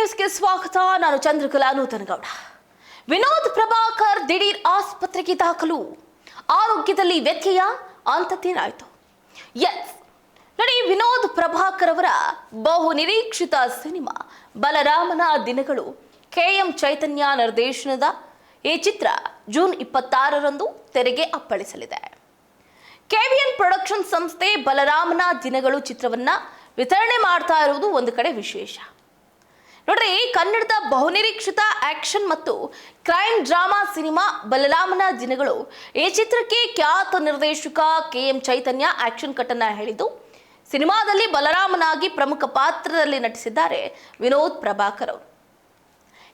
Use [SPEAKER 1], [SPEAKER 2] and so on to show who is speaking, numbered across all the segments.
[SPEAKER 1] ನ್ಯೂಸ್ಗೆ ಸ್ವಾಗತ. ನಾನು ಚಂದ್ರಕಲಾ ನೂತನಗೌಡ. ವಿನೋದ್ ಪ್ರಭಾಕರ್ ದಿಢೀರ್ ಆಸ್ಪತ್ರೆಗೆ ದಾಖಲು. ಆರೋಗ್ಯದಲ್ಲಿ ವ್ಯತ್ಯಯ ಅಂತದ್ದೇನಾಯಿತು? ಎಸ್ ನೋಡಿ, ವಿನೋದ್ ಪ್ರಭಾಕರ್ ಅವರ ಬಹು ನಿರೀಕ್ಷಿತ ಸಿನಿಮಾ ಬಲರಾಮನ ದಿನಗಳು KM ಚೈತನ್ಯ ನಿರ್ದೇಶನದ ಈ ಚಿತ್ರ ಜೂನ್ 26ರಂದು ತೆರೆಗೆ ಅಪ್ಪಳಿಸಲಿದೆ. KVN ಪ್ರೊಡಕ್ಷನ್ ಸಂಸ್ಥೆ ಬಲರಾಮನ ದಿನಗಳು ಚಿತ್ರವನ್ನ ವಿತರಣೆ ಮಾಡ್ತಾ ಇರುವುದು ಒಂದು ಕಡೆ ವಿಶೇಷ. ನೋಡ್ರಿ, ಕನ್ನಡದ ಬಹುನಿರೀಕ್ಷಿತ ಆಕ್ಷನ್ ಮತ್ತು ಕ್ರೈಮ್ ಡ್ರಾಮಾ ಸಿನಿಮಾ ಬಲರಾಮನ ದಿನಗಳು ಈ ಚಿತ್ರಕ್ಕೆ ಖ್ಯಾತ ನಿರ್ದೇಶಕ KM ಚೈತನ್ಯ ಆಕ್ಷನ್ ಕಟ್ ಅನ್ನ ಹೇಳಿದ್ದು, ಸಿನಿಮಾದಲ್ಲಿ ಬಲರಾಮನಾಗಿ ಪ್ರಮುಖ ಪಾತ್ರದಲ್ಲಿ ನಟಿಸಿದ್ದಾರೆ ವಿನೋದ್ ಪ್ರಭಾಕರ್ ಅವರು.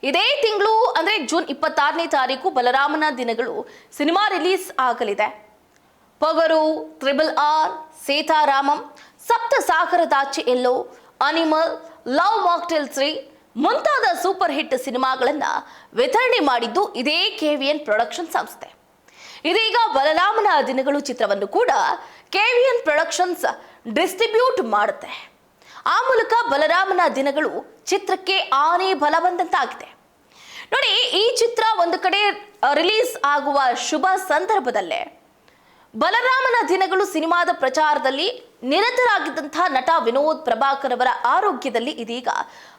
[SPEAKER 1] ಇದೇ ತಿಂಗಳು ಅಂದ್ರೆ ಜೂನ್ 26ನೇ ತಾರೀಕು ಬಲರಾಮನ ದಿನಗಳು ಸಿನಿಮಾ ರಿಲೀಸ್ ಆಗಲಿದೆ. ಪೊಗರು, RRR, ಸೀತಾರಾಮಂ, ಸಪ್ತ ಸಾಗರದಾಚೆ ಎಲ್ಲೋ, ಅನಿಮಲ್, ಲವ್ ಮಾಕ್ಟೇಲ್ 3 ಮುಂತಾದ ಸೂಪರ್ ಹಿಟ್ ಸಿನಿಮಾಗಳನ್ನ ವಿತರಣೆ ಮಾಡಿದ್ದು ಇದೇ KVN ಪ್ರೊಡಕ್ಷನ್ ಸಂಸ್ಥೆ. ಇದೀಗ ಬಲರಾಮನ ದಿನಗಳು ಚಿತ್ರವನ್ನು ಕೂಡ KVN ಪ್ರೊಡಕ್ಷನ್ಸ್ ಡಿಸ್ಟ್ರಿಬ್ಯೂಟ್ ಮಾಡುತ್ತೆ. ಆ ಮೂಲಕ ಬಲರಾಮನ ದಿನಗಳು ಚಿತ್ರಕ್ಕೆ ಆನೆ ಬಲ ಬಂದಂತಾಗಿದೆ. ನೋಡಿ, ಈ ಚಿತ್ರ ಒಂದು ಕಡೆ ರಿಲೀಸ್ ಆಗುವ ಶುಭ ಸಂದರ್ಭದಲ್ಲೇ ಬಲರಾಮನ ದಿನಗಳು ಸಿನಿಮಾದ ಪ್ರಚಾರದಲ್ಲಿ ನಿರತರಾಗಿದ್ದಂತಹ ನಟ ವಿನೋದ್ ಪ್ರಭಾಕರ್ ಅವರ ಆರೋಗ್ಯದಲ್ಲಿ ಇದೀಗ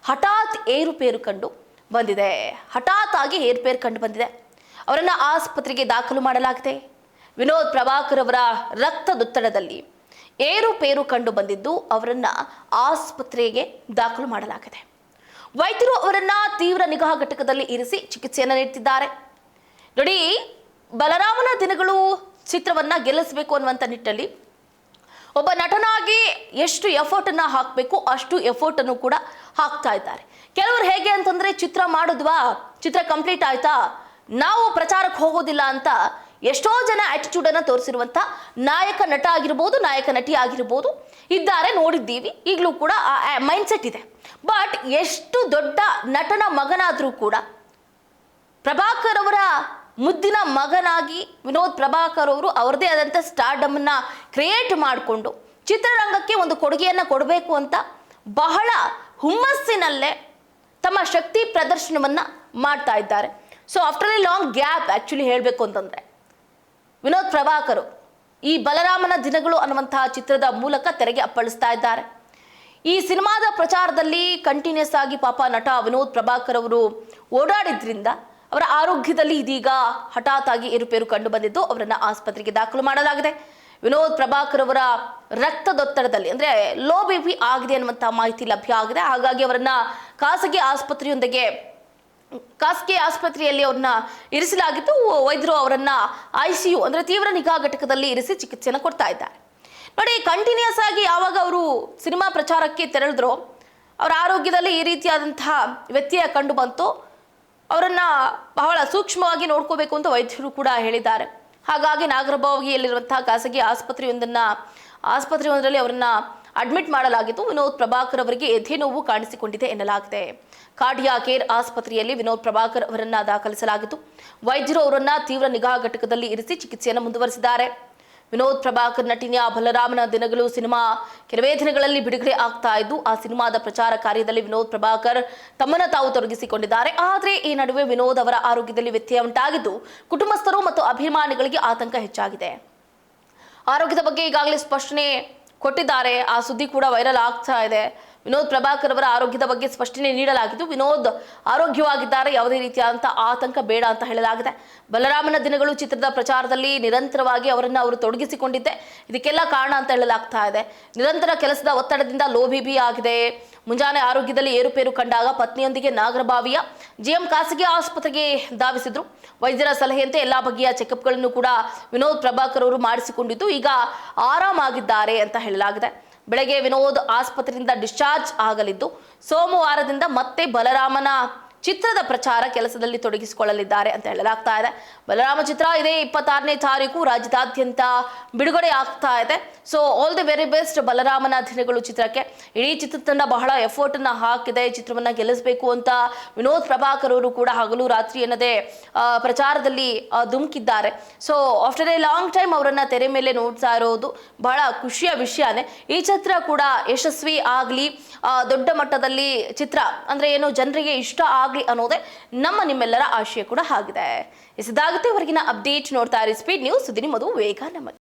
[SPEAKER 1] ಹಠಾತ್ ಏರುಪೇರು ಕಂಡು ಬಂದಿದೆ. ಹಠಾತ್ ಆಗಿ ಏರುಪೇರು ಕಂಡು ಬಂದಿದೆ. ಅವರನ್ನ ಆಸ್ಪತ್ರೆಗೆ ದಾಖಲು ಮಾಡಲಾಗಿದೆ. ವಿನೋದ್ ಪ್ರಭಾಕರ್ ಅವರ ರಕ್ತದೊತ್ತಡದಲ್ಲಿ ಏರುಪೇರು ಕಂಡು ಬಂದಿದ್ದು ಅವರನ್ನ ಆಸ್ಪತ್ರೆಗೆ ದಾಖಲು ಮಾಡಲಾಗಿದೆ. ವೈದ್ಯರು ಅವರನ್ನ ತೀವ್ರ ನಿಗಾ ಘಟಕದಲ್ಲಿ ಇರಿಸಿ ಚಿಕಿತ್ಸೆಯನ್ನು ನೀಡುತ್ತಿದ್ದಾರೆ. ನೋಡಿ, ಬಲರಾಮನ ದಿನಗಳು ಚಿತ್ರವನ್ನ ಗೆಲ್ಲಿಸಬೇಕು ಅನ್ನುವಂಥ ನಿಟ್ಟಲ್ಲಿ ಒಬ್ಬ ನಟನಾಗಿ ಎಷ್ಟು ಎಫರ್ಟ್ ಅನ್ನ ಹಾಕಬೇಕು ಅಷ್ಟು ಎಫರ್ಟ್ ಅನ್ನು ಕೂಡ ಹಾಕ್ತಾ ಇದ್ದಾರೆ. ಕೆಲವರು ಹೇಗೆ ಅಂತಂದ್ರೆ, ಚಿತ್ರ ಮಾಡಿದ್ವಾ, ಚಿತ್ರ ಕಂಪ್ಲೀಟ್ ಆಯ್ತಾ, ನಾವು ಪ್ರಚಾರಕ್ಕೆ ಹೋಗೋದಿಲ್ಲ ಅಂತ ಎಷ್ಟೋ ಜನ ಆಟಿಟ್ಯೂಡ್ ಅನ್ನ ತೋರಿಸಿರುವಂತ ನಾಯಕ ನಟ ಆಗಿರ್ಬೋದು, ನಾಯಕ ನಟಿ ಆಗಿರ್ಬೋದು ಇದ್ದಾರೆ, ನೋಡಿದ್ದೀವಿ. ಈಗಲೂ ಕೂಡ ಆ ಮೈಂಡ್ ಸೆಟ್ ಇದೆ. ಬಟ್ ಎಷ್ಟು ದೊಡ್ಡ ನಟನ ಮಗನಾದ್ರೂ ಕೂಡ ಪ್ರಭಾಕರ್ ಅವರ ಮುದ್ದಿನ ಮಗನಾಗಿ ವಿನೋದ್ ಪ್ರಭಾಕರ್ ಅವರು ಅವರದೇ ಆದಂಥ ಸ್ಟಾರ್ಡಮ್ ಅನ್ನ ಕ್ರಿಯೇಟ್ ಮಾಡಿಕೊಂಡು ಚಿತ್ರರಂಗಕ್ಕೆ ಒಂದು ಕೊಡುಗೆಯನ್ನ ಕೊಡಬೇಕು ಅಂತ ಬಹಳ ಹುಮ್ಮಸ್ಸಿನಲ್ಲೇ ತಮ್ಮ ಶಕ್ತಿ ಪ್ರದರ್ಶನವನ್ನ ಮಾಡ್ತಾ ಇದ್ದಾರೆ. So after a long gap actually ಹೇಳಬೇಕು ಅಂತಂದ್ರೆ ವಿನೋದ್ ಪ್ರಭಾಕರ್ ಈ ಬಲರಾಮನ ದಿನಗಳು ಅನ್ನುವಂತಹ ಚಿತ್ರದ ಮೂಲಕ ತೆರೆಗೆ ಅಪ್ಪಳಿಸ್ತಾ ಇದ್ದಾರೆ. ಈ ಸಿನಿಮಾದ ಪ್ರಚಾರದಲ್ಲಿ ಕಂಟಿನ್ಯೂಸ್ ಆಗಿ ಪಾಪ ನಟ ವಿನೋದ್ ಪ್ರಭಾಕರ್ ಅವರು ಓಡಾಡಿದ್ರಿಂದ ಅವರ ಆರೋಗ್ಯದಲ್ಲಿ ಇದೀಗ ಹಠಾತ್ ಆಗಿ ಏರುಪೇರು ಕಂಡು ಬಂದಿದ್ದು ಅವರನ್ನ ಆಸ್ಪತ್ರೆಗೆ ದಾಖಲು ಮಾಡಲಾಗಿದೆ. ವಿನೋದ್ ಪ್ರಭಾಕರ್ ಅವರ ರಕ್ತದೊತ್ತಡದಲ್ಲಿ ಅಂದ್ರೆ ಲೋ BP ಆಗಿದೆ ಅನ್ನುವಂತಹ ಮಾಹಿತಿ ಲಭ್ಯ ಆಗಿದೆ. ಹಾಗಾಗಿ ಅವರನ್ನ ಖಾಸಗಿ ಆಸ್ಪತ್ರೆಯಲ್ಲಿ ಅವ್ರನ್ನ ಇರಿಸಲಾಗಿದ್ದು ವೈದ್ಯರು ಅವರನ್ನ ICU ಅಂದ್ರೆ ತೀವ್ರ ನಿಗಾ ಘಟಕದಲ್ಲಿ ಇರಿಸಿ ಚಿಕಿತ್ಸೆಯನ್ನು ಕೊಡ್ತಾ ಇದ್ದಾರೆ. ನೋಡಿ, ಕಂಟಿನ್ಯೂಸ್ ಆಗಿ ಯಾವಾಗ ಅವರು ಸಿನಿಮಾ ಪ್ರಚಾರಕ್ಕೆ ತೆರಳಿದ್ರು ಅವರ ಆರೋಗ್ಯದಲ್ಲಿ ಈ ರೀತಿಯಾದಂತಹ ವ್ಯತ್ಯಯ ಕಂಡು ಬಂತು. ಅವರನ್ನ ಬಹಳ ಸೂಕ್ಷ್ಮವಾಗಿ ನೋಡ್ಕೋಬೇಕು ಅಂತ ವೈದ್ಯರು ಕೂಡ ಹೇಳಿದ್ದಾರೆ. ಹಾಗಾಗಿ ನಾಗರಬಾವಿಯಲ್ಲಿರುವಂತಹ ಖಾಸಗಿ ಆಸ್ಪತ್ರೆಯೊಂದರಲ್ಲಿ ಅವರನ್ನ ಅಡ್ಮಿಟ್ ಮಾಡಲಾಗಿತ್ತು. ವಿನೋದ್ ಪ್ರಭಾಕರ್ ಅವರಿಗೆ ಎದೆ ನೋವು ಕಾಣಿಸಿಕೊಂಡಿದೆ ಎನ್ನಲಾಗಿದೆ. ಕಾರ್ಡಿಯಾ ಕೇರ್ ಆಸ್ಪತ್ರೆಯಲ್ಲಿ ವಿನೋದ್ ಪ್ರಭಾಕರ್ ಅವರನ್ನ ದಾಖಲಿಸಲಾಗಿತ್ತು. ವೈದ್ಯರು ಅವರನ್ನ ತೀವ್ರ ನಿಗಾ ಘಟಕದಲ್ಲಿ ಇರಿಸಿ ಚಿಕಿತ್ಸೆಯನ್ನು ಮುಂದುವರೆಸಿದ್ದಾರೆ. ವಿನೋದ್ ಪ್ರಭಾಕರ್ ನಟಿನಿಯ ಬಲರಾಮನ ದಿನಗಳು ಸಿನಿಮಾ ಕೆಲವೇ ದಿನಗಳಲ್ಲಿ ಬಿಡುಗಡೆ ಆಗ್ತಾ ಇದ್ದು ಆ ಸಿನಿಮಾದ ಪ್ರಚಾರ ಕಾರ್ಯದಲ್ಲಿ ವಿನೋದ್ ಪ್ರಭಾಕರ್ ತಮ್ಮನ್ನು ತಾವು ತೊಡಗಿಸಿಕೊಂಡಿದ್ದಾರೆ. ಆದರೆ ಈ ನಡುವೆ ವಿನೋದ್ ಅವರ ಆರೋಗ್ಯದಲ್ಲಿ ವ್ಯತ್ಯಯ ಉಂಟಾಗಿದ್ದು ಕುಟುಂಬಸ್ಥರು ಮತ್ತು ಅಭಿಮಾನಿಗಳಿಗೆ ಆತಂಕ ಹೆಚ್ಚಾಗಿದೆ. ಆರೋಗ್ಯದ ಬಗ್ಗೆ ಈಗಾಗಲೇ ಸ್ಪಷ್ಟನೆ ಕೊಟ್ಟಿದ್ದಾರೆ. ಆ ಸುದ್ದಿ ಕೂಡ ವೈರಲ್ ಆಗ್ತಾ ಇದೆ. ವಿನೋದ್ ಪ್ರಭಾಕರ್ ಅವರ ಆರೋಗ್ಯದ ಬಗ್ಗೆ ಸ್ಪಷ್ಟನೆ ನೀಡಲಾಗಿದ್ದು ವಿನೋದ್ ಆರೋಗ್ಯವಾಗಿದ್ದಾರೆ, ಯಾವುದೇ ರೀತಿಯಾದಂಥ ಆತಂಕ ಬೇಡ ಅಂತ ಹೇಳಲಾಗಿದೆ. ಬಲರಾಮನ ದಿನಗಳು ಚಿತ್ರದ ಪ್ರಚಾರದಲ್ಲಿ ನಿರಂತರವಾಗಿ ಅವರು ತೊಡಗಿಸಿಕೊಂಡಿದ್ದೆ ಇದಕ್ಕೆಲ್ಲ ಕಾರಣ ಅಂತ ಹೇಳಲಾಗ್ತಾ ಇದೆ. ನಿರಂತರ ಕೆಲಸದ ಒತ್ತಡದಿಂದ ಲೋ BP ಆಗಿದೆ. ಮುಂಜಾನೆ ಆರೋಗ್ಯದಲ್ಲಿ ಏರುಪೇರು ಕಂಡಾಗ ಪತ್ನಿಯೊಂದಿಗೆ ನಾಗರಬಾವಿಯ GM ಖಾಸಗಿ ಆಸ್ಪತ್ರೆಗೆ ಧಾವಿಸಿದ್ರು. ವೈದ್ಯರ ಸಲಹೆಯಂತೆ ಎಲ್ಲಾ ಬಗೆಯ ಚೆಕಪ್ಗಳನ್ನು ಕೂಡ ವಿನೋದ್ ಪ್ರಭಾಕರ್ ಅವರು ಮಾಡಿಸಿಕೊಂಡಿದ್ದು ಈಗ ಆರಾಮಾಗಿದ್ದಾರೆ ಅಂತ ಹೇಳಲಾಗಿದೆ. ಬೆಳಗ್ಗೆ ವಿನೋದ್ ಆಸ್ಪತ್ರೆಯಿಂದ ಡಿಸ್ಚಾರ್ಜ್ ಆಗಲಿದ್ದು ಸೋಮವಾರದಿಂದ ಮತ್ತೆ ಬಲರಾಮನ ಚಿತ್ರದ ಪ್ರಚಾರ ಕೆಲಸದಲ್ಲಿ ತೊಡಗಿಸಿಕೊಳ್ಳಲಿದ್ದಾರೆ ಅಂತ ಹೇಳಲಾಗ್ತಾ ಇದೆ. ಬಲರಾಮ ಚಿತ್ರ ಇದೇ 26ನೇ ತಾರೀಕು ರಾಜ್ಯದಾದ್ಯಂತ ಬಿಡುಗಡೆ ಆಗ್ತಾ ಇದೆ. So all the very best ಬಲರಾಮನ ದಿನಗಳು ಚಿತ್ರಕ್ಕೆ. ಇಡೀ ಚಿತ್ರತಂಡ ಬಹಳ ಎಫರ್ಟ್ ಅನ್ನ ಹಾಕಿದೆ ಚಿತ್ರವನ್ನ ಗೆಲ್ಲಿಸಬೇಕು ಅಂತ. ವಿನೋದ್ ಪ್ರಭಾಕರ್ ಅವರು ಕೂಡ ಹಗಲು ರಾತ್ರಿ ಎನ್ನದೇ ಪ್ರಚಾರದಲ್ಲಿ ಧುಮುಕಿದ್ದಾರೆ. So after a long time ಅವರನ್ನ ತೆರೆ ಮೇಲೆ ನೋಡ್ತಾ ಇರೋದು ಬಹಳ ಖುಷಿಯ ವಿಷಯನೇ. ಈ ಚಿತ್ರ ಕೂಡ ಯಶಸ್ವಿ ಆಗ್ಲಿ, ದೊಡ್ಡ ಮಟ್ಟದಲ್ಲಿ ಚಿತ್ರ ಅಂದ್ರೆ ಏನು ಜನರಿಗೆ ಇಷ್ಟ ಆಗ್ಲಿ ಅನ್ನೋದೇ ನಿಮ್ಮೆಲ್ಲರ ಆಶಯ ಕೂಡ ಆಗಿದೆ. ಇದಾಗುತ್ತೆ ಹೊರಗಿನ ಅಪ್ಡೇಟ್. ನೋಡ್ತಾ ಇರಿ ಸ್ಪೀಡ್ ನ್ಯೂಸ್. ಸುದ್ದಿ ನಿಮ್ಮದು, ವೇಗ ನಮ್ಮದು.